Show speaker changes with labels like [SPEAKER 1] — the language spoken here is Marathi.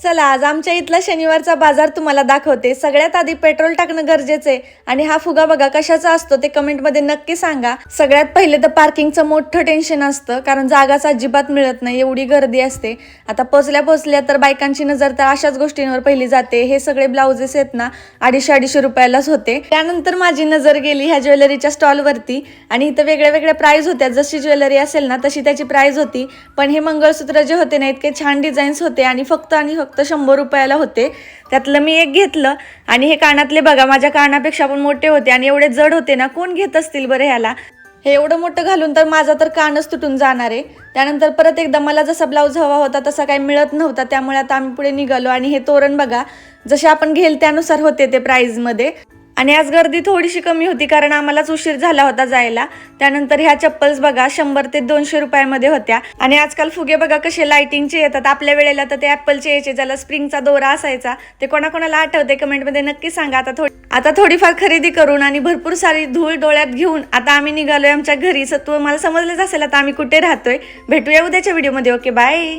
[SPEAKER 1] चला आज आमच्या इथला शनिवारचा बाजार तुम्हाला दाखवते। सगळ्यात आधी पेट्रोल टाकणं गरजेचं आहे आणि हा फुगा बघा कशाचा असतो ते कमेंट मध्ये नक्की सांगा। सगळ्यात पहिले तर पार्किंगचं मोठं टेन्शन असतं, कारण जागाच अजिबात मिळत नाही, एवढी गर्दी असते। आता पोचल्या तर बायकांची नजर तर अशाच गोष्टींवर पहिली जाते। हे सगळे ब्लाउजेस आहेत ना 250 रुपयालाच होते। त्यानंतर माझी नजर गेली ह्या ज्वेलरीच्या स्टॉल वरती आणि इथं वेगळ्या प्राइस होत्या, जशी ज्वेलरी असेल ना तशी त्याची प्राइस होती। पण हे मंगळसूत्र जे होते ना इतके छान डिझाईन्स होते आणि फक्त 100 रुपयाला होते। त्यातलं मी एक घेतलं आणि हे कानातले बघा माझ्या कानापेक्षा पण मोठे होते आणि एवढे जड होते ना, कोण घेत असतील बरं ह्याला। हे एवढं मोठं घालून तर माझा तर कानच तुटून जाणार आहे। त्यानंतर परत एकदा मला जसा ब्लाऊज हवा होता तसा काही मिळत नव्हता, त्यामुळे आता आम्ही पुढे निघालो आणि हे तोरण बघा जसे आपण घेईल त्यानुसार होते ते प्राइस मध्ये। आणि आज गर्दी थोडीशी कमी होती कारण आम्हालाच उशीर झाला होता जायला। त्यानंतर ह्या चप्पल्स बघा 100 ते 200 रुपयामध्ये होत्या। आणि आजकाल फुगे बघा कसे लाइटिंगचे येतात, आपल्या वेळेला तर ते ॲपलचे यायचे ज्याला स्प्रिंगचा दोरा असायचा। ते कोणाकोणाला आठवते कमेंटमध्ये नक्की सांगा। आता थोडीफार खरेदी करून आणि भरपूर सारी धूळ डोळ्यात घेऊन आता आम्ही निघालोय आमच्या घरी। तुम्हाला समजलंच असेल आता आम्ही कुठे राहतोय। भेटूया उद्याच्या व्हिडिओमध्ये। Okay bye.